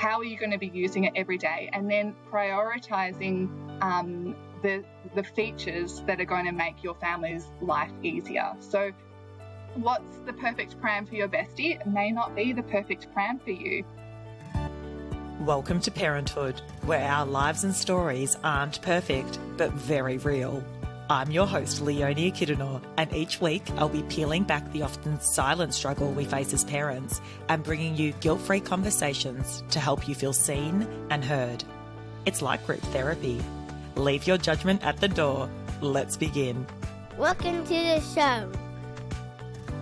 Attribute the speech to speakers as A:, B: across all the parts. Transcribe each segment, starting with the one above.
A: how are you going to be using it every day, and then prioritizing the features that are going to make your family's life easier. So what's the perfect pram for your bestie? It may not be the perfect pram for you.
B: Welcome to Parenthood, where our lives and stories aren't perfect, but very real. I'm your host, Leonie Kidunor, and each week I'll be peeling back the often silent struggle we face as parents and bringing you guilt-free conversations to help you feel seen and heard. It's like group therapy. Leave your judgment at the door. Let's begin.
C: Welcome to the show.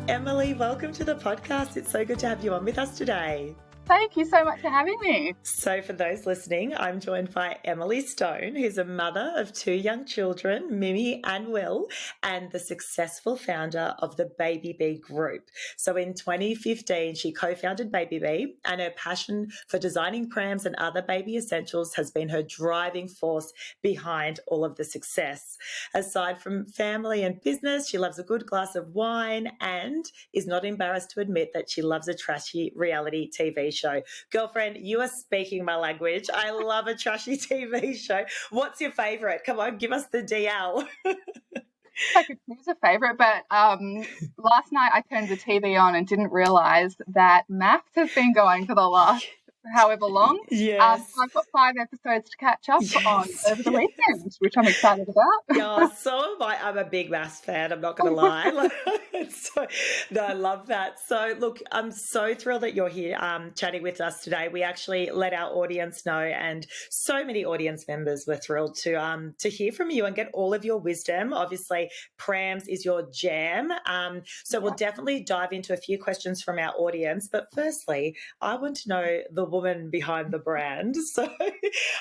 B: Emily, welcome to the podcast. It's so good to have you on with us today.
A: Thank you so much for having me.
B: So for those listening, I'm joined by Emily Stone, who's a mother of two young children, Mimi and Will, and the successful founder of the Babybee group. So in 2015, she co-founded Babybee, and her passion for designing prams and other baby essentials has been her driving force behind all of the success. Aside from family and business, she loves a good glass of wine and is not embarrassed to admit that she loves a trashy reality TV show. Girlfriend, you are speaking my language. I love a trashy TV show. What's your favourite? Come on, give us the DL.
A: I could choose a favourite, but last night I turned the TV on and didn't realise that Maths has been going for the last however long.
B: Yes.
A: I've got 5 episodes to catch up on over the weekend, which I'm excited about.
B: Yeah, so am I. I'm a big Maths fan, I'm not going to lie. No, I love that. So, look, I'm so thrilled that you're here chatting with us today. We actually let our audience know, and so many audience members were thrilled to hear from you and get all of your wisdom. Obviously, prams is your jam. So we'll definitely dive into a few questions from our audience. But firstly, I want to know the woman behind the brand. So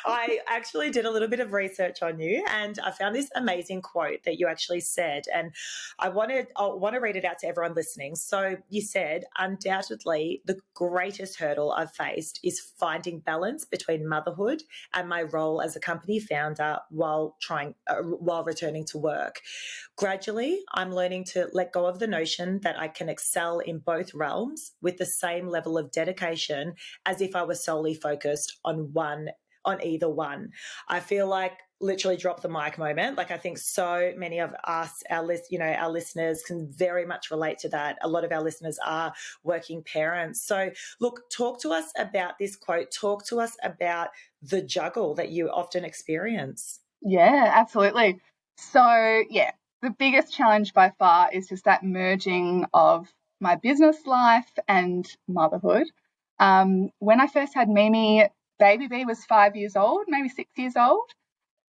B: I actually did a little bit of research on you, and I found this amazing quote that you actually said, and I want to read it out to everyone listening. So you said, undoubtedly, the greatest hurdle I've faced is finding balance between motherhood and my role as a company founder while returning to work. Gradually, I'm learning to let go of the notion that I can excel in both realms with the same level of dedication as if I was solely focused on either one. I feel like literally drop the mic moment. Like, I think so many of us, our listeners can very much relate to that. A lot of our listeners are working parents. So look, talk to us about this quote. Talk to us about the juggle that you often experience.
A: Yeah, absolutely. So, the biggest challenge by far is just that merging of my business life and motherhood. When I first had Mimi, Babybee was 5 years old, maybe 6 years old.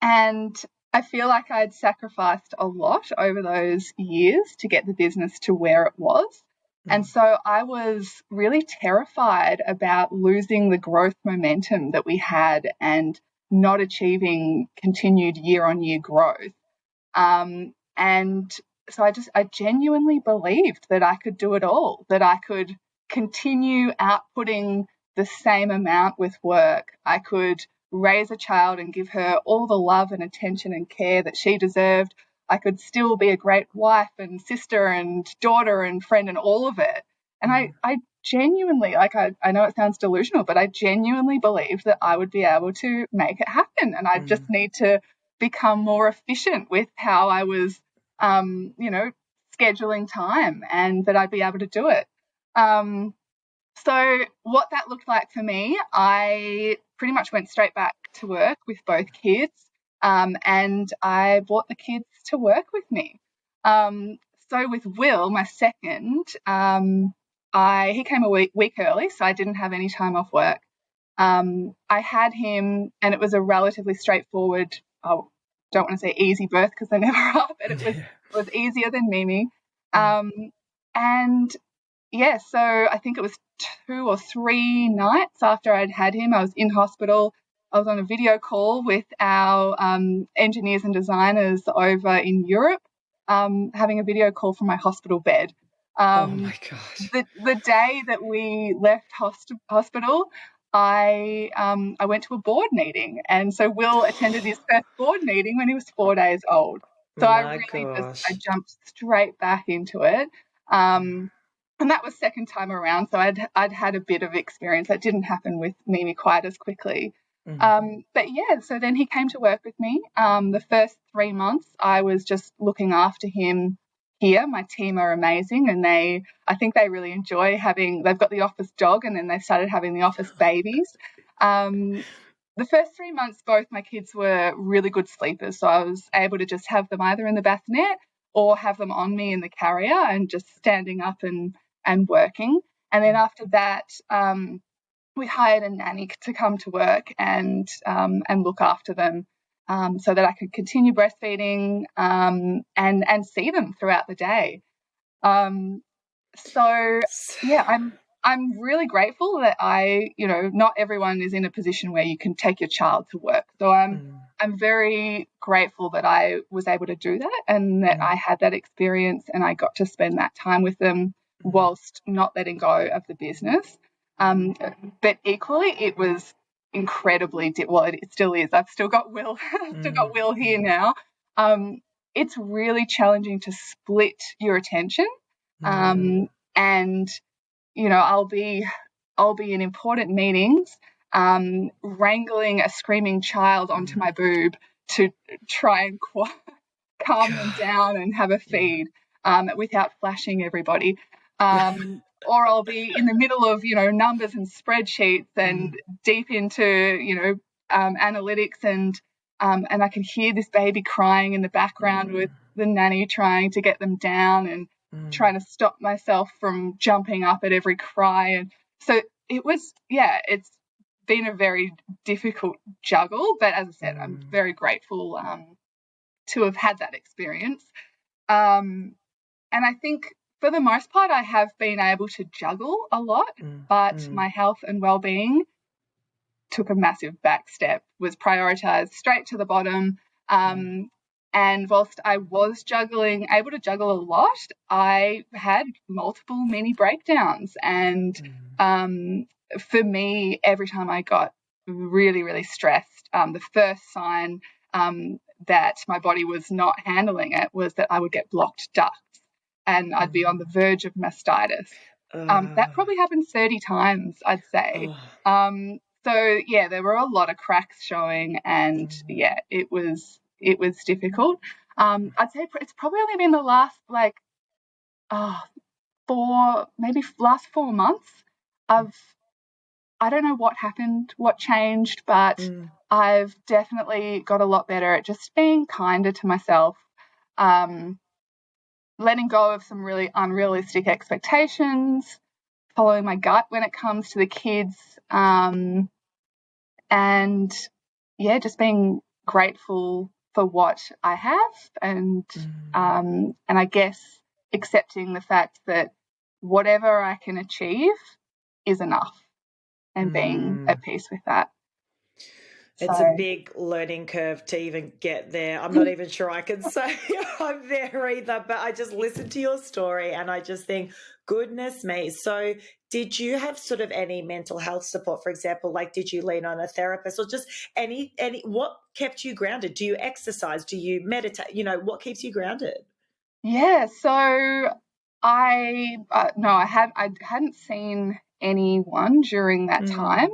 A: And I feel like I'd sacrificed a lot over those years to get the business to where it was. And so I was really terrified about losing the growth momentum that we had and not achieving continued year-on-year growth. And so I genuinely believed that I could do it all, that I could continue outputting the same amount with work. I could raise a child and give her all the love and attention and care that she deserved. I could still be a great wife and sister and daughter and friend and all of it. And I genuinely, I know it sounds delusional, but I genuinely believed that I would be able to make it happen. And I just need to become more efficient with how I was, scheduling time, and that I'd be able to do it. So what that looked like for me, I pretty much went straight back to work with both kids, and I brought the kids to work with me. So with Will, my second, he came a week early, so I didn't have any time off work. I had him, and it was a relatively straightforward, I don't want to say easy birth because they never are, but it was easier than Mimi. So I think it was 2 or 3 nights after I'd had him, I was in hospital. I was on a video call with our engineers and designers over in Europe, having a video call from my hospital bed.
B: Oh, my God.
A: The day that we left hospital, I went to a board meeting, and so Will attended his first board meeting when he was 4 days old. So I jumped straight back into it. And that was second time around, so I'd had a bit of experience. That didn't happen with Mimi quite as quickly. But yeah, so then he came to work with me. The first 3 months I was just looking after him here. My team are amazing, and I think they really enjoy they've got the office dog, and then they started having the office babies. The first 3 months, both my kids were really good sleepers, so I was able to just have them either in the bassinet or have them on me in the carrier and just standing up and working. And then after that, we hired a nanny to come to work and look after them, so that I could continue breastfeeding and see them throughout the day. So yeah, I'm really grateful that not everyone is in a position where you can take your child to work. So I'm very grateful that I was able to do that, and that I had that experience and I got to spend that time with them whilst not letting go of the business. But equally, it was incredibly it still is. I've still got Will, still got Will here now. It's really challenging to split your attention, and I'll be in important meetings, wrangling a screaming child onto my boob to try and calm them down and have a feed, without flashing everybody. Or I'll be in the middle of, numbers and spreadsheets and deep into, analytics, and I can hear this baby crying in the background with the nanny trying to get them down and trying to stop myself from jumping up at every cry. And so it's been a very difficult juggle, but as I said, I'm very grateful to have had that experience. And I think for the most part, I have been able to juggle a lot, but my health and well-being took a massive back step, was prioritised straight to the bottom. And whilst I was able to juggle a lot, I had multiple mini breakdowns. And for me, every time I got really, really stressed, the first sign that my body was not handling it was that I would get blocked ducts and I'd be on the verge of mastitis. That probably happened 30 times, I'd say. So, yeah, there were a lot of cracks showing, and, yeah, it was difficult. I'd say it's probably only been the last, last 4 months. I don't know what happened, what changed, but I've definitely got a lot better at just being kinder to myself, letting go of some really unrealistic expectations, following my gut when it comes to the kids, and, yeah, just being grateful for what I have, and I guess accepting the fact that whatever I can achieve is enough, and being at peace with that.
B: It's a big learning curve to even get there. I'm not even sure I can say I'm there either, but I just listen to your story and I just think, goodness me. So did you have sort of any mental health support, for example, like did you lean on a therapist, or just any what kept you grounded? Do you exercise? Do you meditate? What keeps you grounded?
A: Yeah, so I hadn't seen anyone during that time.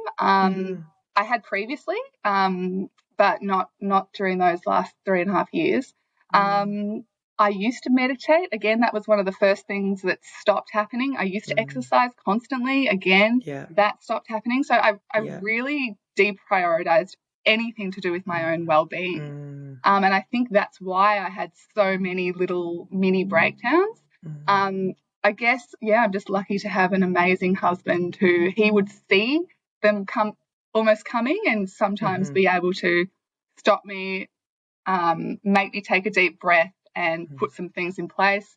A: I had previously, but not during those last 3.5 years. I used to meditate. Again, that was one of the first things that stopped happening. I used to exercise constantly. Again, that stopped happening. So I really deprioritized anything to do with my own well-being. And I think that's why I had so many little mini breakdowns. I guess, I'm just lucky to have an amazing husband who he would see them almost coming and sometimes be able to stop me, make me take a deep breath and put some things in place.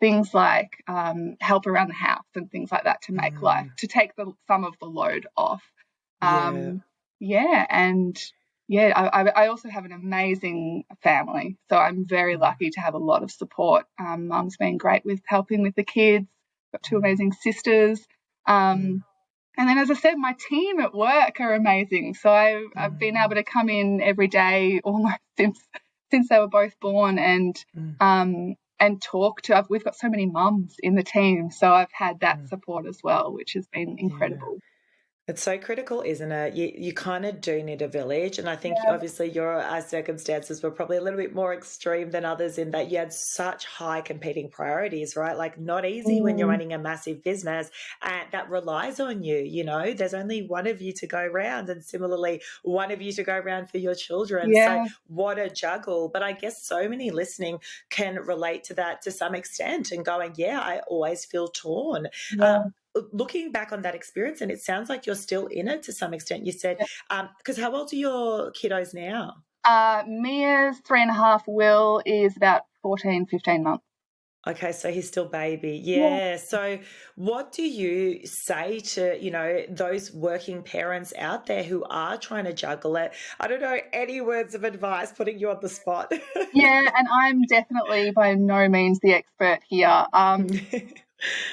A: Things like help around the house and things like that to make to take some of the load off. I also have an amazing family, so I'm very lucky to have a lot of support. Mum's been great with helping with the kids. Got 2 amazing sisters. And then, as I said, my team at work are amazing. So I've been able to come in every day almost since they were both born and talk to. We've got so many mums in the team, so I've had that support as well, which has been incredible.
B: It's so critical, isn't it? You kind of do need a village. And I think obviously your circumstances were probably a little bit more extreme than others in that you had such high competing priorities, right? Like not easy when you're running a massive business and that relies on you, you know, there's only one of you to go round and similarly one of you to go round for your children. So what a juggle. But I guess so many listening can relate to that to some extent and going, I always feel torn. Looking back on that experience, and it sounds like you're still in it to some extent, you said, because how old are your kiddos now?
A: Mia's 3.5, Will is about 14, 15 months.
B: Okay, so he's still baby. Yeah. So what do you say to, you know, those working parents out there who are trying to juggle it? I don't know, any words of advice putting you on the spot?
A: And I'm definitely by no means the expert here.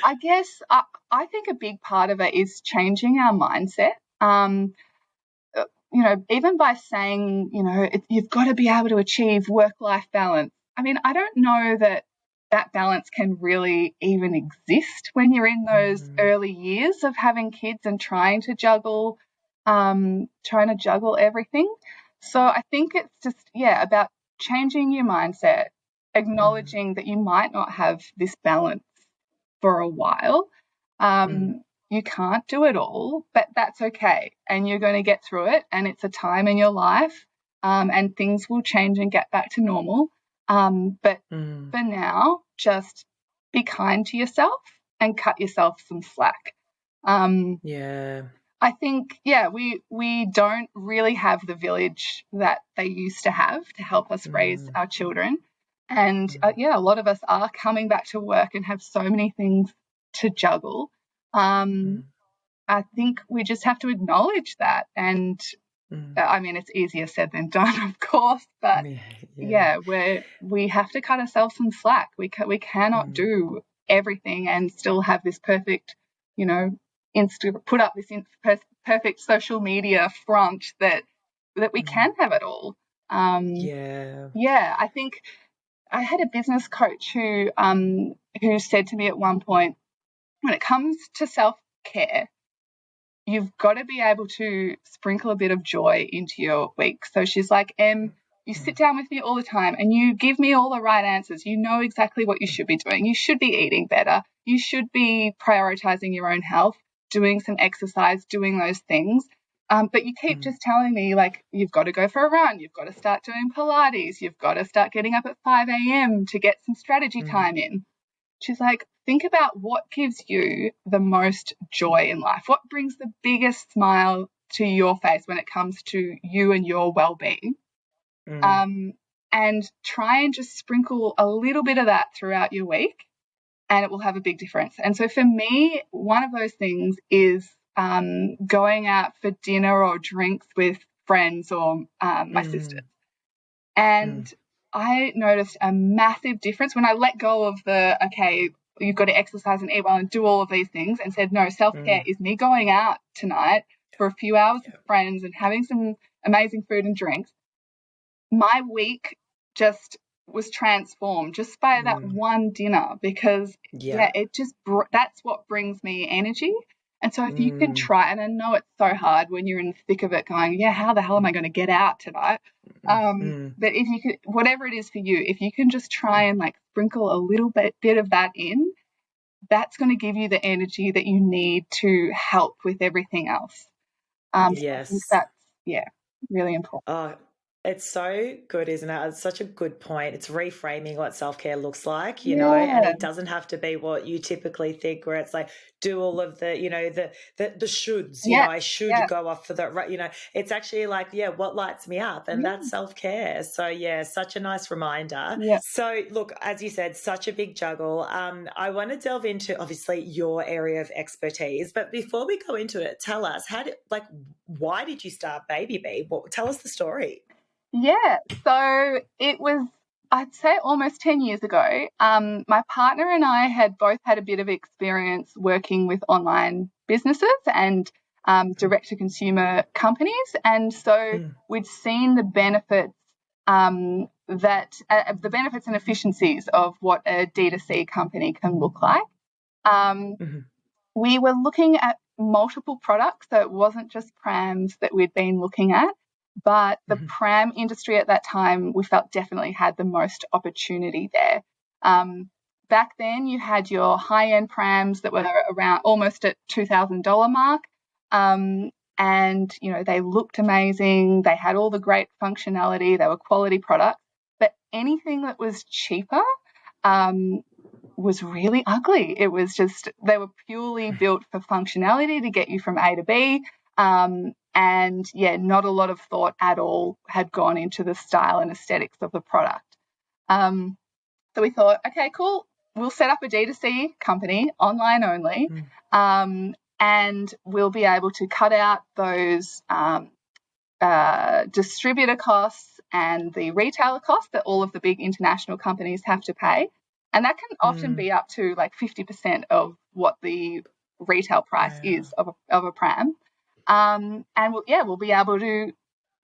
A: I guess I think a big part of it is changing our mindset. You know, even by saying, you know, you've got to be able to achieve work-life balance. I mean, I don't know that balance can really even exist when you're in those early years of having kids and trying to juggle everything. So I think it's just, about changing your mindset, acknowledging that you might not have this balance for a while. You can't do it all, but that's okay. And you're going to get through it. And it's a time in your life, and things will change and get back to normal. But for now, just be kind to yourself and cut yourself some slack. I think, we don't really have the village that they used to have to help us raise our children. And, a lot of us are coming back to work and have so many things to juggle. I think we just have to acknowledge that. And, I mean, it's easier said than done, of course, but, we have to cut ourselves some slack. We cannot do everything and still have this perfect, you know, put up this perfect social media front that we can have it all. I think I had a business coach who said to me at one point, when it comes to self-care, you've got to be able to sprinkle a bit of joy into your week. So she's like, you sit down with me all the time and you give me all the right answers. You know exactly what you should be doing. You should be eating better. You should be prioritizing your own health, doing some exercise, doing those things. But you keep just telling me, like, you've got to go for a run. You've got to start doing Pilates. You've got to start getting up at 5 a.m. to get some strategy time in. She's like, think about what gives you the most joy in life. What brings the biggest smile to your face when it comes to you and your well-being? And try and just sprinkle a little bit of that throughout your week, and it will have a big difference. And so for me, one of those things is going out for dinner or drinks with friends or my sisters. And I noticed a massive difference when I let go of you've got to exercise and eat well and do all of these things, and said, no, self-care is me going out tonight for a few hours with friends and having some amazing food and drinks. My week just was transformed just by that one dinner, because it just that's what brings me energy. And so if you can try, and I know it's so hard when you're in the thick of it going, how the hell am I going to get out tonight? But if you could, whatever it is for you, if you can just try and like sprinkle a little bit of that in, that's going to give you the energy that you need to help with everything else. So I think that's, really important.
B: Oh, it's so good, isn't it? It's such a good point. It's reframing what self-care looks like, you know, and it doesn't have to be what you typically think, where it's like, do all of the, you know, the shoulds, you know, I should go off for that, right? You know, it's actually like, what lights me up, and that's self-care. So such a nice reminder. So look, as you said, such a big juggle. I want to delve into obviously your area of expertise, but before we go into it, tell us why did you start Babybee? Tell us the story.
A: So it was, I'd say, almost 10 years ago. My partner and I had both had a bit of experience working with online businesses and direct-to-consumer companies. And so we'd seen the benefits that the benefits and efficiencies of what a D2C company can look like. We were looking at multiple products, so it wasn't just prams that we'd been looking at, but the pram industry at that time we felt definitely had the most opportunity there. Back then you had your high-end prams that were around almost at $2,000 mark, and they looked amazing, they had all the great functionality, they were quality products, but anything that was cheaper was really ugly. It was just, they were purely built for functionality to get you from A to B. And not a lot of thought at all had gone into the style and aesthetics of the product. So we thought, okay, cool, we'll set up a D2C company, online only, and we'll be able to cut out those distributor costs and the retailer costs that all of the big international companies have to pay. And that can often be up to like 50% of what the retail price is of a pram. And we'll be able to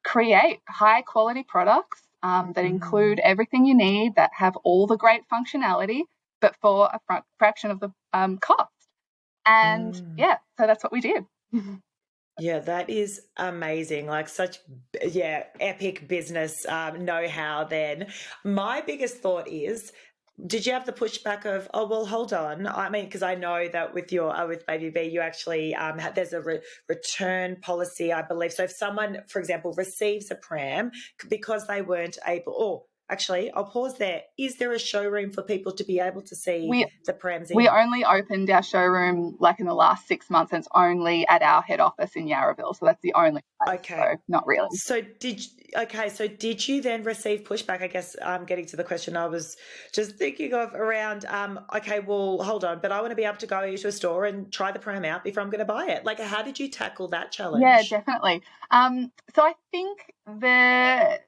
A: create high quality products that include everything you need, that have all the great functionality, but for a fraction of the cost. And so that's what we did.
B: Yeah, that is amazing. Like such, epic business know-how then. My biggest thought is, did you have the pushback of, oh, well, hold on. I mean, because I know that with with Babybee, you actually there's a return policy, I believe. So if someone, for example, receives a pram because they weren't able, actually, I'll pause there. Is there a showroom for people to be able to see the prams in?
A: We only opened our showroom like in the last 6 months, and it's only at our head office in Yarraville. So that's the only place.
B: Okay.
A: So not really.
B: So did you then receive pushback? I guess getting to the question I was just thinking of around, okay, well, hold on, but I want to be able to go into a store and try the pram out before I'm going to buy it. Like, how did you tackle that challenge?
A: Yeah, definitely. So I think the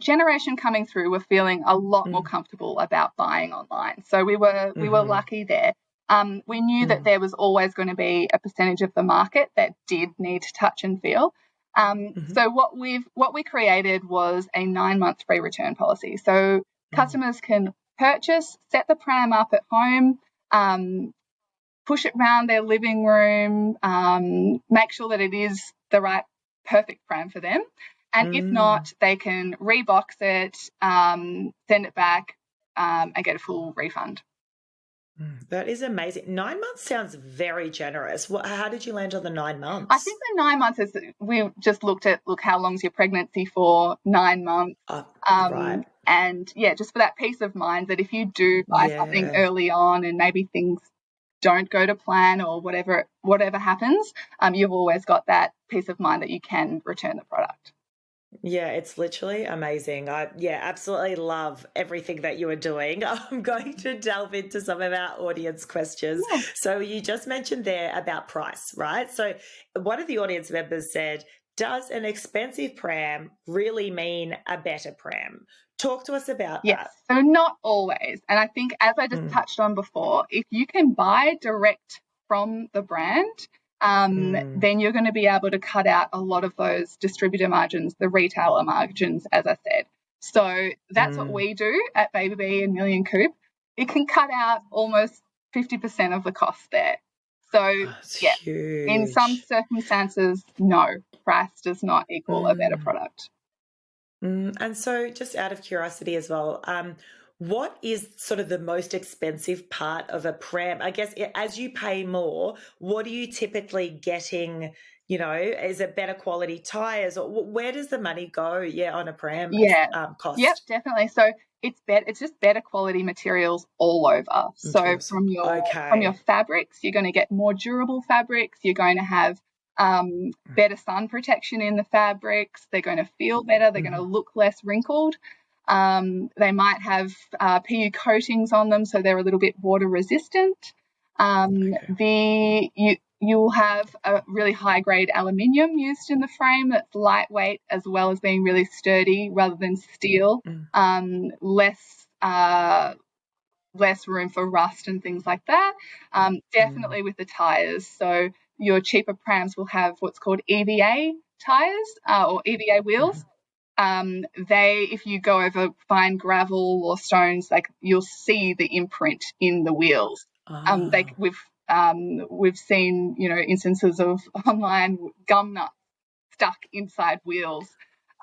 A: generation coming through were feeling a lot more comfortable about buying online. So we were lucky there. We knew that there was always going to be a percentage of the market that did need to touch and feel. So what we created was a 9-month free return policy. So customers can purchase, set the pram up at home, push it around their living room, make sure that it is the right perfect pram for them. And if not, they can rebox it, send it back, and get a full refund.
B: That is amazing. 9 months sounds very generous. How did you land on the 9 months?
A: I think the 9 months is, we just looked at, how long's your pregnancy for? 9 months.
B: Right.
A: And just for that peace of mind that if you do buy something early on and maybe things don't go to plan or whatever happens, you've always got that peace of mind that you can return the product.
B: Yeah, it's literally amazing. I absolutely love everything that you are doing. I'm going to delve into some of our audience questions. Yeah. So you just mentioned there about price, right? So one of the audience members said, does an expensive pram really mean a better pram? Talk to us about that.
A: So not always. And I think, as I just touched on before, if you can buy direct from the brand, then you're going to be able to cut out a lot of those distributor margins, the retailer margins, as I said. So that's what we do at Babybee and Million Coop. It can cut out almost 50% of the cost there. So huge. In some circumstances, no, price does not equal a better product.
B: And so just out of curiosity as well, what is sort of the most expensive part of a pram? I guess as you pay more, what are you typically getting? Is it better quality tires, or where does the money go? On a pram cost.
A: Yep, definitely. So it's just better quality materials all over. So from your fabrics, you're going to get more durable fabrics. You're going to have better sun protection in the fabrics. They're going to feel better. They're going to look less wrinkled. They might have PU coatings on them, so they're a little bit water resistant. You'll have a really high grade aluminium used in the frame that's lightweight as well as being really sturdy rather than steel. Less room for rust and things like that. Definitely with the tires. So your cheaper prams will have what's called EVA tires or EVA wheels. if you go over fine gravel or stones, like you'll see the imprint in the wheels.
B: Oh,
A: We've seen, instances of online gum nuts stuck inside wheels.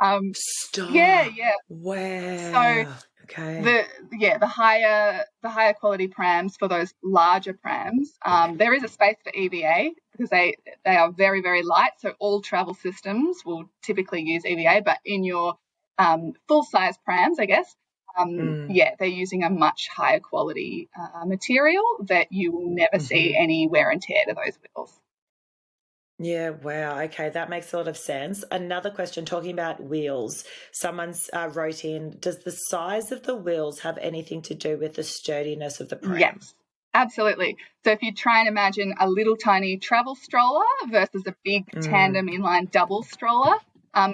A: Yeah,
B: stop.
A: yeah. So
B: Wow. Okay.
A: the higher quality prams, for those larger prams, there is a space for EVA because they are very, very light. So all travel systems will typically use EVA, but in your full size prams, I guess,
B: Mm.
A: they're using a much higher quality material that you will never see
B: Hmm.
A: any wear and tear to those wheels.
B: Yeah, wow. Okay, that makes a lot of sense. Another question talking about wheels. Someone's wrote in, does the size of the wheels have anything to do with the sturdiness of the pram?
A: Yes, absolutely. So if you try and imagine a little tiny travel stroller versus a big
B: Mm.
A: tandem inline double stroller,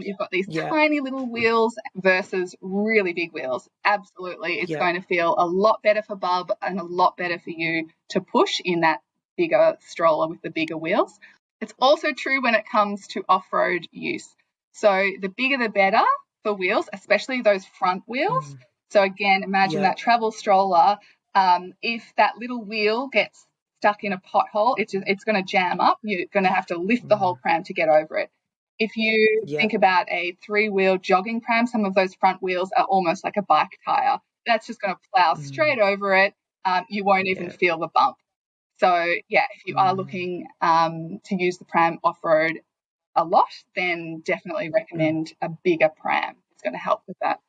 A: you've got these
B: Yeah,
A: tiny little wheels versus really big wheels. Absolutely, it's
B: yeah.
A: going to feel a lot better for Bub and a lot better for you to push in that bigger stroller with the bigger wheels. It's also true when it comes to off-road use. So the bigger the better for wheels, especially those front wheels.
B: Mm.
A: So again, imagine
B: Yeah.
A: that travel stroller. If that little wheel gets stuck in a pothole, it's going to jam up. You're going to have to lift the whole
B: Mm.
A: pram to get over it. If you
B: Yeah.
A: think about a 3-wheel jogging pram, some of those front wheels are almost like a bike tire. That's just going to plow
B: Mm.
A: straight over it. You won't even
B: Yeah.
A: feel the bump. So, yeah, if you are
B: Mm.
A: looking to use the pram off-road a lot, then definitely
B: Mm.
A: recommend a bigger pram. It's going to help with that.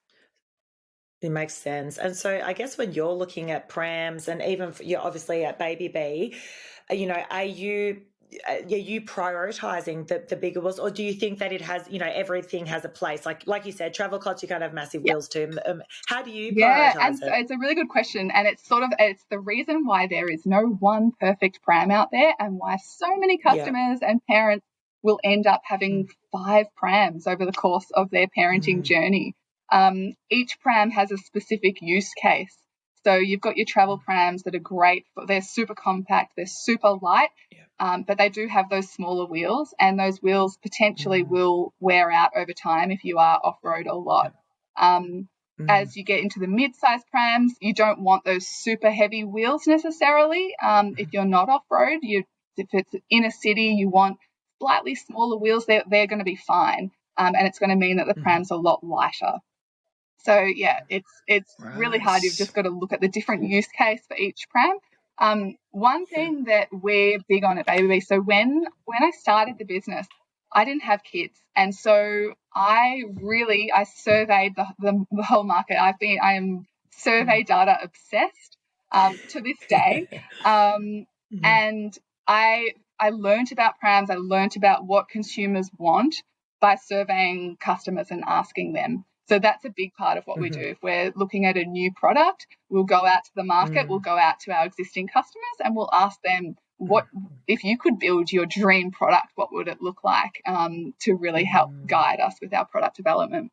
B: It makes sense. And so I guess when you're looking at prams and even you're obviously at Babybee, are you prioritizing the bigger wheels, or do you think that it has, everything has a place? Like you said, travel cots, you can't have massive
A: Yeah.
B: wheels too. How do you
A: Yeah, and
B: prioritize
A: so
B: it?
A: it's a really good question, and it's the reason why there is no one perfect pram out there, and why so many
B: Yeah.
A: customers and parents will end up having
B: Mm.
A: 5 prams over the course of their parenting
B: Mm.
A: journey. Each pram has a specific use case. So you've got your travel prams that are great, they're super compact, they're super light,
B: Yeah.
A: but they do have those smaller wheels, and those wheels potentially
B: Mm.
A: will wear out over time if you are off road a
B: Yeah.
A: lot.
B: Mm.
A: As you get into the mid-size prams, you don't want those super heavy wheels necessarily. If you're not off-road, if it's in a city, you want slightly smaller wheels. They're going to be fine, and it's going to mean that the
B: Mm.
A: pram's a lot lighter. So yeah, it's really hard. You've
B: Right.
A: just got to look at the different use case for each pram. One
B: Yeah.
A: thing that we're big on at Babybee, so when I started the business, I didn't have kids, and so I surveyed the whole market. I am
B: Mm.
A: survey data obsessed to this day,
B: Mhm.
A: and I learned about prams. I learned about what consumers want by surveying customers and asking them. So that's a big part of what we do.
B: Mhm.
A: If we're looking at a new product, we'll go out to the market, we'll
B: Mm.
A: go out to our existing customers, and we'll ask them,
B: Mm.
A: what if you could build your dream product, what would it look like, to really help
B: Mm.
A: guide us with our product development.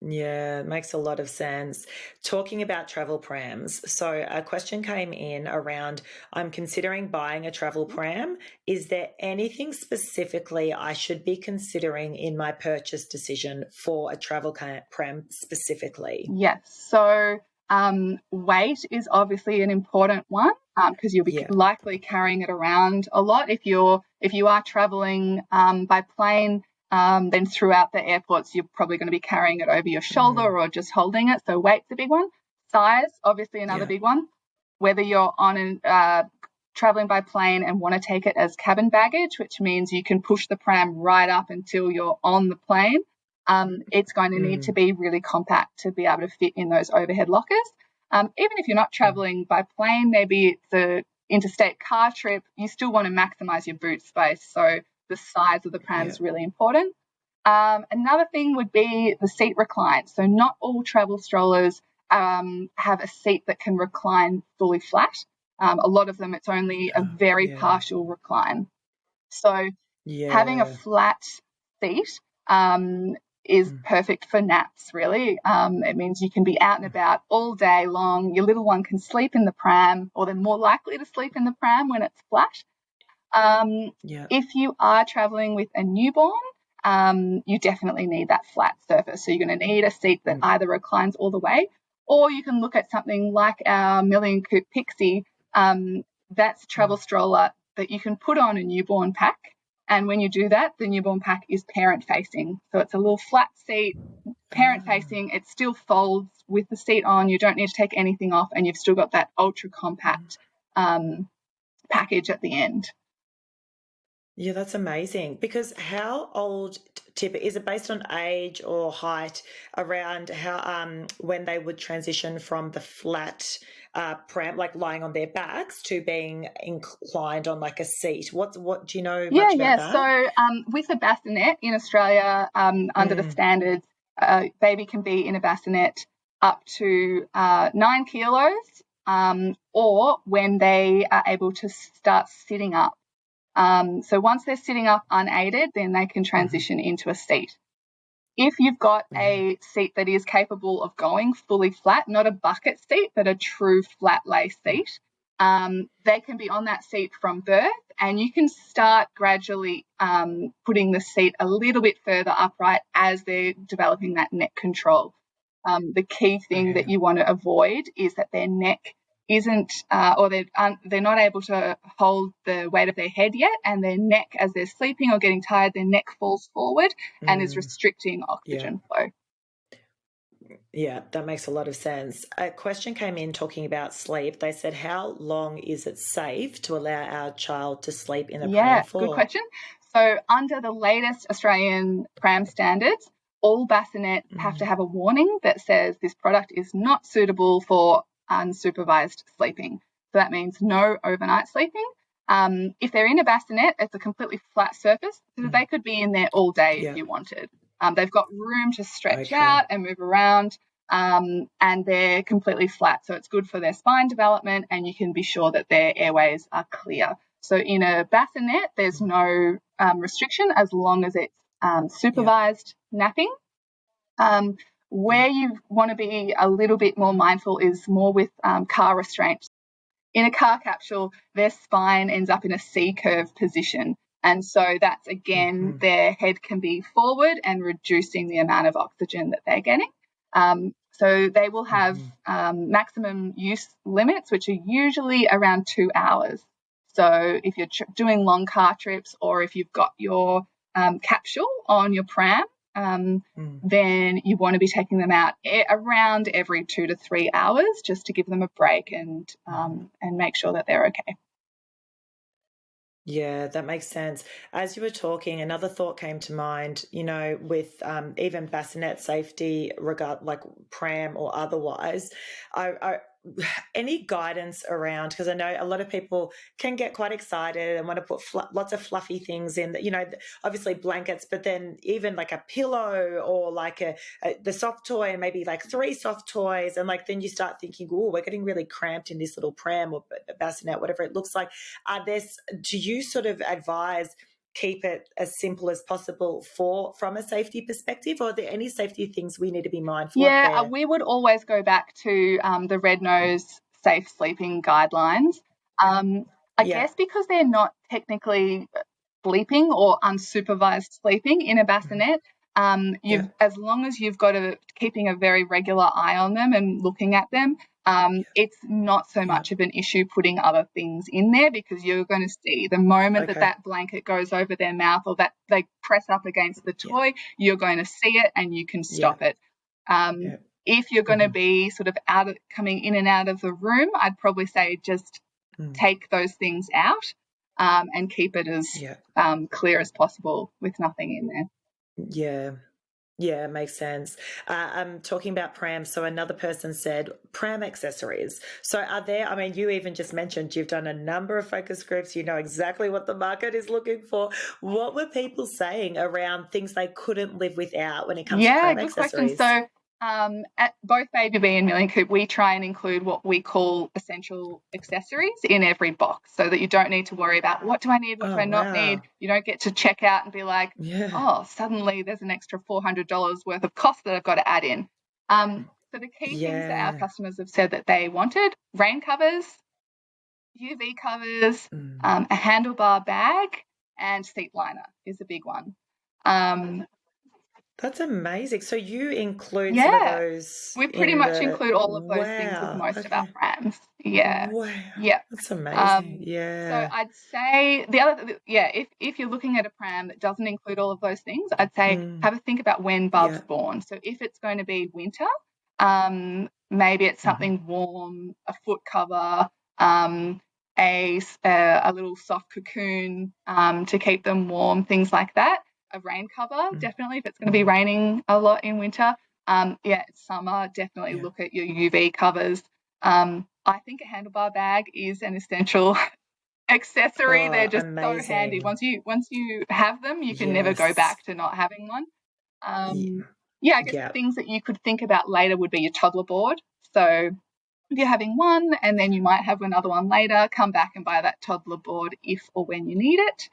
B: Yeah, it makes a lot of sense. Talking about travel prams, so a question came in around, I'm considering buying a travel pram. Is there anything specifically I should be considering in my purchase decision for a travel pram specifically?
A: Yes. So weight is obviously an important one because you'll be
B: Yeah.
A: likely carrying it around a lot. If you are traveling by plane, then throughout the airports you're probably going to be carrying it over your shoulder
B: Mm.
A: or just holding it. So weight's a big one. Size, obviously another
B: Yeah.
A: big one. Whether you're on traveling by plane and want to take it as cabin baggage, which means you can push the pram right up until you're on the plane. It's going to need to
B: Mm.
A: be really compact to be able to fit in those overhead lockers. Even if you're not
B: Mm.
A: traveling by plane, maybe it's an interstate car trip, you still want to maximize your boot space. So the size of the pram
B: Yeah.
A: is really important. Another thing would be the seat recline. So not all travel strollers have a seat that can recline fully flat. A lot of them, it's only a very
B: Yeah.
A: partial recline. So having a
B: Yeah.
A: flat seat is
B: Mm.
A: perfect for naps, really. It means you can be out and about all day long. Your little one can sleep in the pram, or they're more likely to sleep in the pram when it's flat. Um,
B: Yeah.
A: if you are traveling with a newborn, you definitely need that flat surface. So you're going to need a seat that either reclines all the way, or you can look at something like our Million Coop Pixie. That's a travel stroller that you can put on a newborn pack. And when you do that, the newborn pack is parent facing. So it's a little flat seat, parent facing. It still folds with the seat on. You don't need to take anything off, and you've still got that ultra compact package at the end.
B: Yeah, that's amazing. Because how old, Tip, is it based on age or height around how when they would transition from the flat pram, like lying on their backs, to being inclined on like a seat? What do you know much about that?
A: So with a bassinet in Australia, under the standards, baby can be in a bassinet up to 9 kilos, or when they are able to start sitting up. So once they're sitting up unaided, then they can transition into a seat. If you've got a seat that is capable of going fully flat, not a bucket seat, but a true flat lay seat, they can be on that seat from birth, and you can start gradually putting the seat a little bit further upright as they're developing that neck control. The key thing that you want to avoid is that their neck isn't or they're not able to hold the weight of their head yet, and their neck, as they're sleeping or getting tired, their neck falls forward and is restricting oxygen flow.
B: Yeah, that makes a lot of sense. A question came in talking about sleep. They said, how long is it safe to allow our child to sleep in a pram for?
A: Good question. So under the latest Australian pram standards, all bassinets have to have a warning that says this product is not suitable for unsupervised sleeping. So that means no overnight sleeping. If they're in a bassinet, it's a completely flat surface, so they could be in there all day if you wanted. They've got room to stretch out and move around, and they're completely flat. So it's good for their spine development, and you can be sure that their airways are clear. So in a bassinet, there's no restriction as long as it's supervised napping. Where you want to be a little bit more mindful is more with car restraints. In a car capsule, their spine ends up in a C-curve position. And so that's, again, their head can be forward and reducing the amount of oxygen that they're getting. So they will have maximum use limits, which are usually around 2 hours. So if you're doing long car trips, or if you've got your capsule on your pram, then you want to be taking them out around every 2 to 3 hours, just to give them a break and make sure that they're okay.
B: Yeah, that makes sense. As you were talking, another thought came to mind, with even bassinet safety, like pram or otherwise. Any guidance around, because I know a lot of people can get quite excited and want to put lots of fluffy things in, obviously blankets, but then even like a pillow or like the soft toy, and maybe like 3 soft toys, and like then you start thinking, oh, we're getting really cramped in this little pram or bassinet, whatever it looks like. Do you sort of advise keep it as simple as possible from a safety perspective, or are there any safety things we need to be mindful of there?
A: We would always go back to the Red Nose safe sleeping guidelines. I guess because they're not technically sleeping or unsupervised sleeping in a bassinet, as long as you've got keeping a very regular eye on them and looking at them, it's not so much of an issue putting other things in there, because you're going to see the moment that blanket goes over their mouth, or that they press up against the toy, you're going to see it and you can stop it. If you're going to be sort of coming in and out of the room, I'd probably say just take those things out and keep it as clear as possible with nothing in there.
B: Yeah, makes sense. I'm talking about prams. So another person said pram accessories. So are there, you even just mentioned you've done a number of focus groups. You know exactly what the market is looking for. What were people saying around things they couldn't live without when it comes to pram accessories?
A: Question. So at both Babybee and Million Coop, we try and include what we call essential accessories in every box, so that you don't need to worry about what do I need, what do I not need. You don't get to check out and be like, suddenly there's an extra $400 worth of cost that I've got to add in. So the key things that our customers have said that they wanted: rain covers, UV covers, a handlebar bag, and seat liner is a big one.
B: That's amazing. So you include some of those
A: we pretty
B: in
A: much include all of those things with
B: wow.
A: most of our
B: Okay.
A: prams. Yeah.
B: Wow.
A: Yeah.
B: That's amazing.
A: So
B: Yeah.
A: I'd say if you're looking at a pram that doesn't include all of those things, I'd say have a think about when Bub's
B: Yeah.
A: born. So if it's going to be winter, maybe it's something warm, a foot cover, a little soft cocoon to keep them warm, things like that. A rain cover, definitely, if it's going to be raining a lot in winter. It's summer, definitely look at your UV covers. I think a handlebar bag is an essential accessory. They're just so handy.
B: Amazing.
A: Once you have them, you can never go back to not having one. I guess things that you could think about later would be your toddler board. So if you're having one and then you might have another one later, come back and buy that toddler board if or when you need it.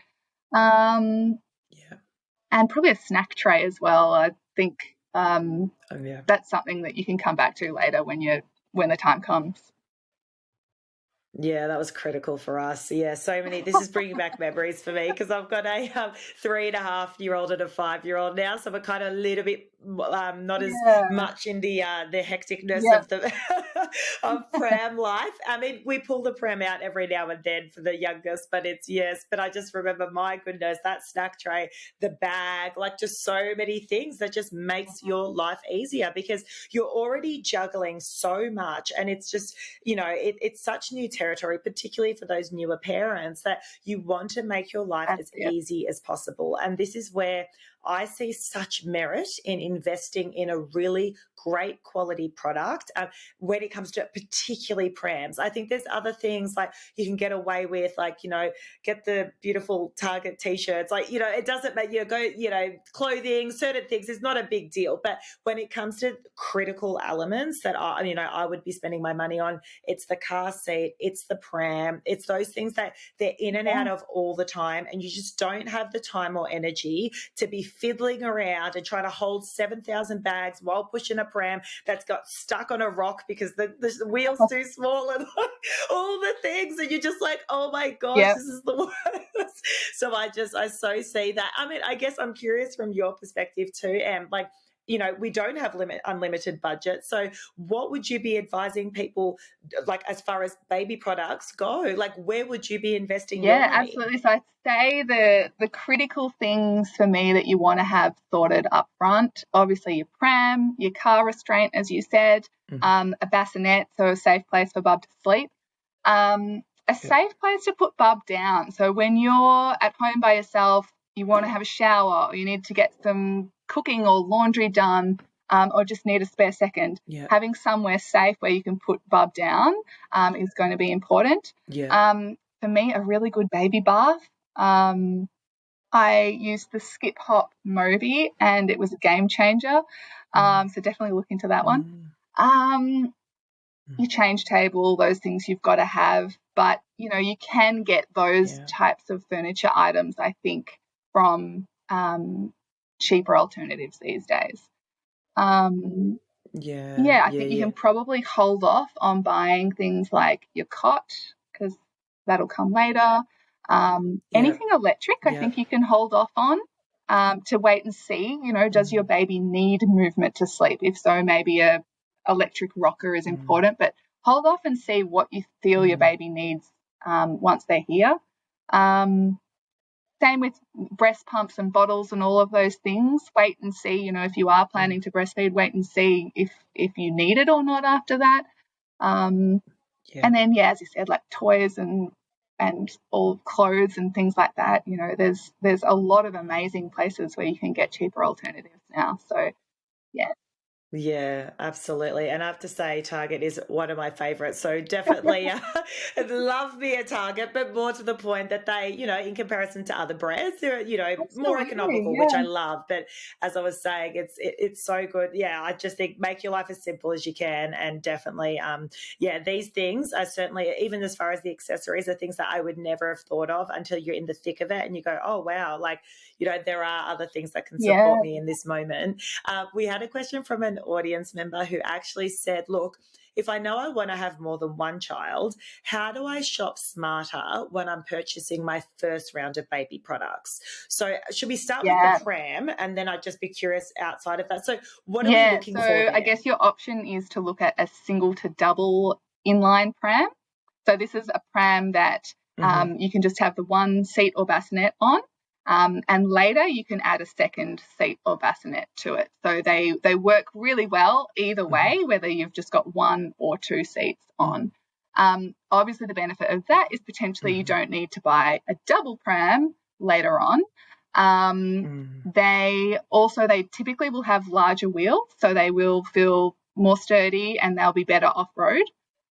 A: And probably a snack tray as well. I think that's something that you can come back to later when the time comes.
B: Yeah, that was critical for us. Yeah, so many. This is bringing back memories for me because I've got a 3.5-year-old and a 5-year-old now, so we're kind of a little bit not as much in the hecticness of the of pram life. I mean, we pull the pram out every now and then for the youngest, but But I just remember, my goodness, that snack tray, the bag, like just so many things that just makes your life easier because you're already juggling so much, and it's just it's such new territory, particularly for those newer parents, that you want to make your life as easy as possible. And this is where I see such merit in investing in a really great quality product when it comes to particularly prams. I think there's other things like you can get away with, like, get the beautiful Target t-shirts. Like, it doesn't make clothing, certain things is not a big deal. But when it comes to critical elements that I would be spending my money on, it's the car seat, it's the pram, it's those things that they're in and out of all the time, and you just don't have the time or energy to be fiddling around and trying to hold 7,000 bags while pushing a pram that's got stuck on a rock because the wheel's too small and all the things, and you're just like, oh my gosh, this is the worst. So I so see that. I mean, I guess I'm curious from your perspective too, and like, we don't have unlimited budget. So what would you be advising people, like, as far as baby products go? Like, where would you be investing your money?
A: Yeah, absolutely. So I'd say the critical things for me that you want to have sorted up front, obviously your pram, your car restraint, as you said, a bassinet, so a safe place for Bub to sleep, a safe place to put Bub down. So when you're at home by yourself, you want to have a shower, or you need to get some cooking or laundry done, or just need a spare second, having somewhere safe where you can put Bub down is going to be important. For me, a really good baby bath. I used the Skip Hop Moby, and it was a game changer. So definitely look into that one. Your change table, those things you've got to have, but you can get those types of furniture items, I think, from cheaper alternatives these days. I think you can probably hold off on buying things like your cot because that'll come later. Anything electric, I think you can hold off on to wait and see, does your baby need movement to sleep? If so, maybe a electric rocker is important, but hold off and see what you feel your baby needs once they're here. Same with breast pumps and bottles and all of those things. Wait and see, if you are planning to breastfeed, wait and see if you need it or not after that. And then, as you said, like toys and all clothes and things like that, there's a lot of amazing places where you can get cheaper alternatives now. So, yeah.
B: Yeah, absolutely. And I have to say, Target is one of my favorites. So definitely love me a Target, but more to the point that they, in comparison to other brands, they're, more economical, which I love. But as I was saying, it's so good. Yeah, I just think make your life as simple as you can. And definitely, these things are certainly, even as far as the accessories, are things that I would never have thought of until you're in the thick of it and you go, oh, wow, like, there are other things that can support me in this moment. We had a question from an audience member who actually said, look, if I know I want to have more than one child, how do I shop smarter when I'm purchasing my first round of baby products? So should we start with the pram, and then I'd just be curious outside of that. So what are we looking for there?
A: I guess your option is to look at a single to double inline pram. So this is a pram that you can just have the one seat or bassinet on, and later you can add a second seat or bassinet to it. So they work really well either way, whether you've just got one or two seats on. Obviously, the benefit of that is potentially you don't need to buy a double pram later on. They typically will have larger wheels, so they will feel more sturdy and they'll be better off-road.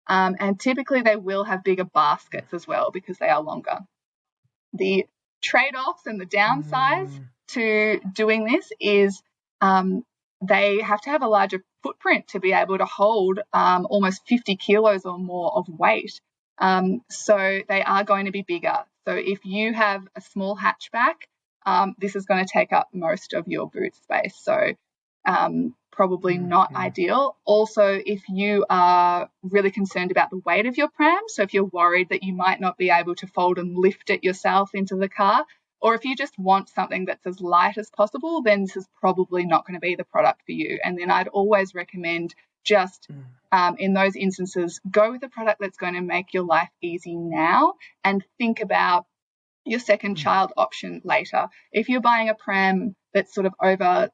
A: And typically they will have bigger baskets as well because they are longer. The trade-offs and the downsides to doing this is they have to have a larger footprint to be able to hold almost 50 kilos or more of weight. So they are going to be bigger. So if you have a small hatchback, this is going to take up most of your boot space. So probably not ideal. Also, if you are really concerned about the weight of your pram, so if you're worried that you might not be able to fold and lift it yourself into the car, or if you just want something that's as light as possible, then this is probably not going to be the product for you. And then I'd always recommend just in those instances, go with a product that's going to make your life easy now and think about your second child option later. If you're buying a pram that's sort of over,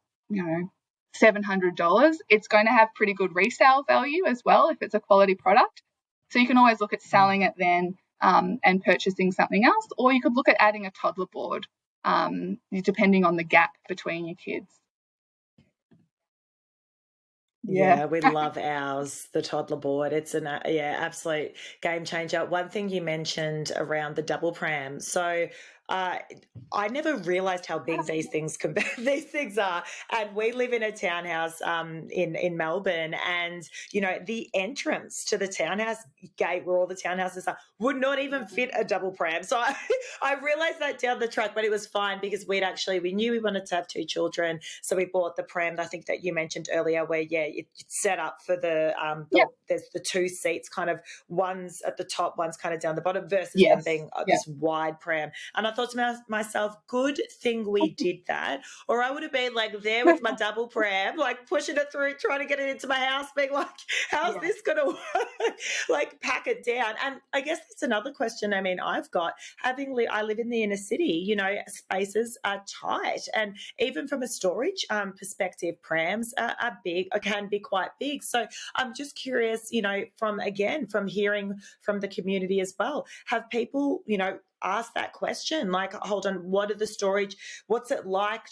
A: $700, it's going to have pretty good resale value as well if it's a quality product. So you can always look at selling it then and purchasing something else, or you could look at adding a toddler board depending on the gap between your kids.
B: Yeah, we love ours, the toddler board. It's an absolute game changer. One thing you mentioned around the double pram. So I never realised how big these things are. And we live in a townhouse in Melbourne, and the entrance to the townhouse gate where all the townhouses are would not even fit a double pram. So I realised that down the track, but it was fine because we knew we wanted to have two children, so we bought the pram. I think that you mentioned earlier, where it's set up for there's the two seats, kind of one's at the top, one's kind of down the bottom, versus them being this wide pram. And I thought to myself, good thing we did that, or I would have been like there with my double pram, like pushing it through, trying to get it into my house, being like, how's this going to work? Like pack it down. And I guess that's another question. I mean, I've got, I live in the inner city, spaces are tight. And even from a storage perspective, prams are big, or can be quite big. So I'm just curious, from hearing from the community as well, have people, ask that question, like, hold on, what are the storage, what's it like,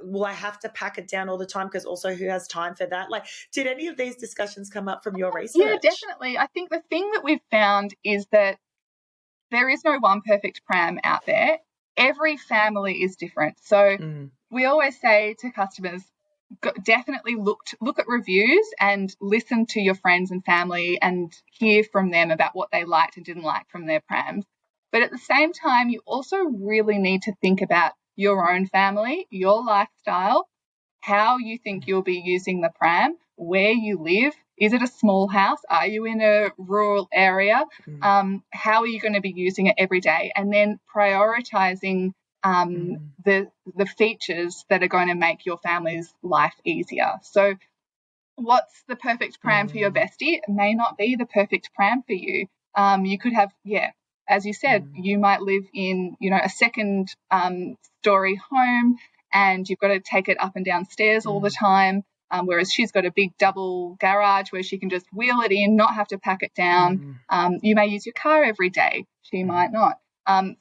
B: will I have to pack it down all the time, because also who has time for that? Like, did any of these discussions come up from your research?
A: Yeah, definitely. I think the thing that we've found is that there is no one perfect pram out there. Every family is different. So we always say to customers, definitely look at reviews and listen to your friends and family and hear from them about what they liked and didn't like from their prams. But at the same time, you also really need to think about your own family, your lifestyle, how you think you'll be using the pram, where you live. Is it a small house? Are you in a rural area? How are you going to be using it every day? And then prioritizing the features that are going to make your family's life easier. So what's the perfect pram for your bestie? It may not be the perfect pram for you. You could have, as you said, you might live in, a second story home, and you've got to take it up and down stairs all the time, whereas she's got a big double garage where she can just wheel it in, not have to pack it down. You may use your car every day. She might not.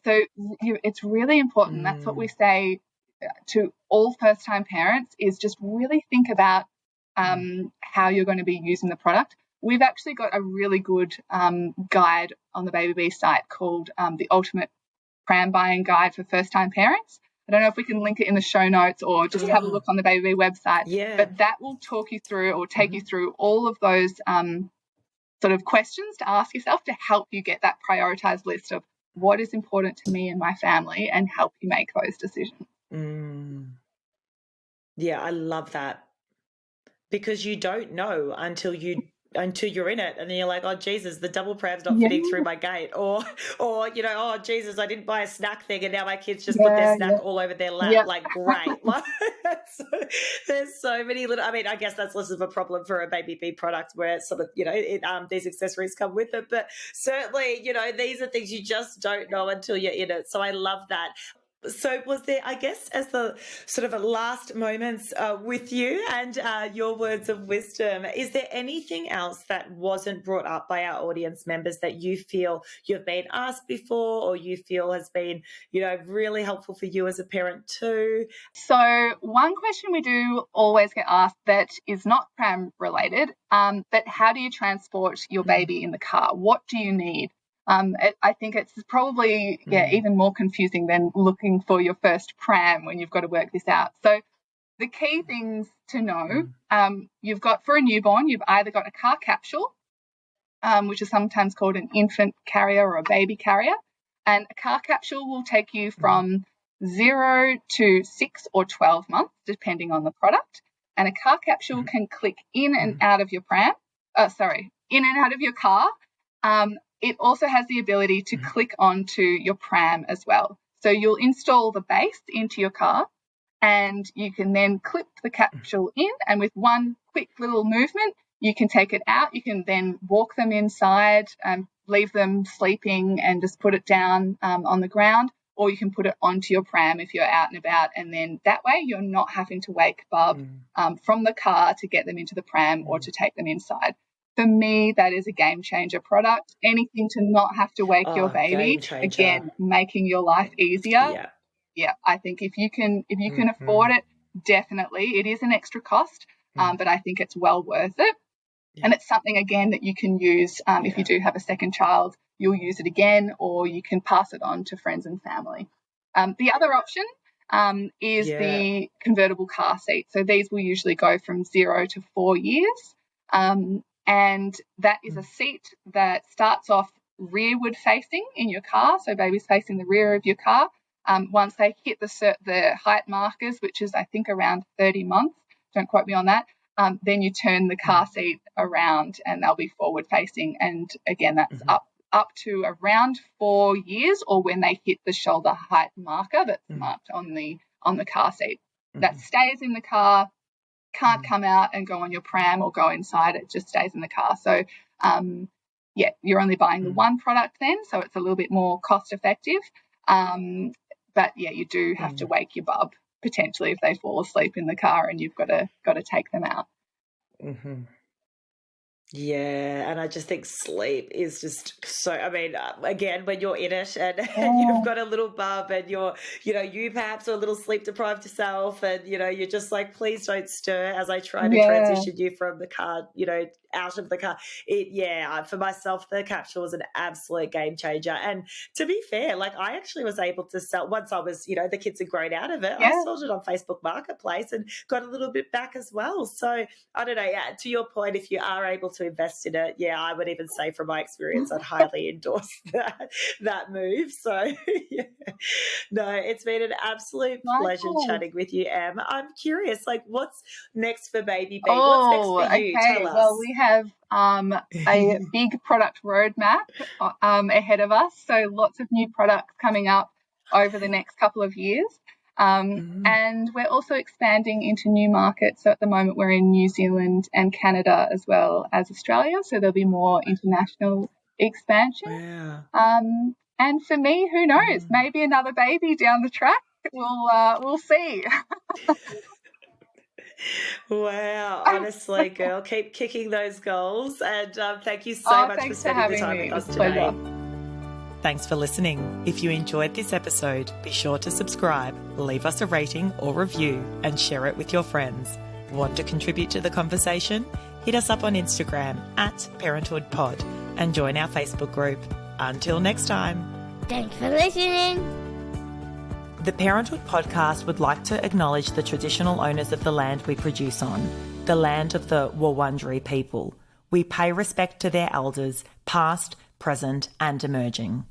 A: So it's really important. That's what we say to all first-time parents, is just really think about how you're going to be using the product. We've actually got a really good guide on the Babybee site called the Ultimate Pram Buying Guide for First-Time Parents. I don't know if we can link it in the show notes or just have a look on the Babybee website. But that will talk you through or take you through all of those sort of questions to ask yourself to help you get that prioritized list of what is important to me and my family and help you make those decisions.
B: Yeah, I love that, because you don't know until you until you're in it, and then you're like, oh Jesus, the double pram's not fitting through my gate, or you know, oh Jesus, I didn't buy a snack thing and now my kids just put their snack all over their lap. Like, great. Like, there's so many little, I mean, I guess that's less of a problem for a Babybee product where it's sort of, you know, these accessories come with it, but certainly, you know, these are things you just don't know until you're in it. So I love that. So was there, I guess, as the sort of last moments with you and your words of wisdom, is there anything else that wasn't brought up by our audience members that you feel you've been asked before, or you feel has been, you know, really helpful for you as a parent too?
A: So one question we do always get asked that is not pram related, but how do you transport your baby in the car? What do you need? I think it's probably even more confusing than looking for your first pram when you've got to work this out. So the key things to know, you've got, for a newborn, you've either got a car capsule, which is sometimes called an infant carrier or a baby carrier, and a car capsule will take you from 0 to 6 or 12 months, depending on the product. And a car capsule can click in and out of your in and out of your car. It also has the ability to click onto your pram as well. So you'll install the base into your car, and you can then clip the capsule in, and with one quick little movement, you can take it out. You can then walk them inside, leave them sleeping and just put it down on the ground, or you can put it onto your pram if you're out and about, and then that way you're not having to wake Bub from the car to get them into the pram or to take them inside. For me, that is a game changer product. Anything to not have to wake your baby, again, making your life easier. Yeah, I think if you can afford it, definitely. It is an extra cost, but I think it's well worth it. And it's something, again, that you can use if you do have a second child. You'll use it again, or you can pass it on to friends and family. The other option is the convertible car seat. So these will usually go from 0 to 4 years. And that is a seat that starts off rearward facing in your car, so baby's facing the rear of your car. Once they hit the height markers, which is I think around 30 months, don't quote me on that, then you turn the car seat around and they'll be forward facing. And again, that's up to around 4 years, or when they hit the shoulder height marker that's marked on the car seat. That stays in the car. Can't come out and go on your pram or go inside. It just stays in the car. So, you're only buying the one product then, so it's a little bit more cost effective. But you do have to wake your bub potentially if they fall asleep in the car, and you've got to take them out.
B: Yeah, and I just think sleep is just so, I mean, again, when you're in it and you've got a little bub and you perhaps are a little sleep deprived yourself, and, you're just like, please don't stir as I try to transition you from the car, out of the car. For myself, the capsule was an absolute game changer. And to be fair, like, I actually was able to sell, once I was, the kids had grown out of it, I sold it on Facebook Marketplace and got a little bit back as well. So I don't know, to your point, if you are able to invest in it, I would even say from my experience, I'd highly endorse that move. So no, it's been an absolute pleasure chatting with you, Em. I'm curious, like, what's next for Babybee? What's next for you? Tell us.
A: Well, we have a big product roadmap ahead of us, so lots of new products coming up over the next couple of years. And we're also expanding into new markets. So at the moment we're in New Zealand and Canada as well as Australia, so there'll be more international expansion. And for me, who knows, maybe another baby down the track. We'll see.
B: Wow, honestly, girl, keep kicking those goals, and thank you so much for spending the time with us today.
A: Pleasure.
D: Thanks for listening. If you enjoyed this episode, be sure to subscribe, leave us a rating or review, and share it with your friends. Want to contribute to the conversation? Hit us up on Instagram @Parenthood Pod and join our Facebook group. Until next time.
C: Thanks for listening.
D: The Parenthood Podcast would like to acknowledge the traditional owners of the land we produce on, the land of the Wurundjeri people. We pay respect to their elders, past, present, and emerging.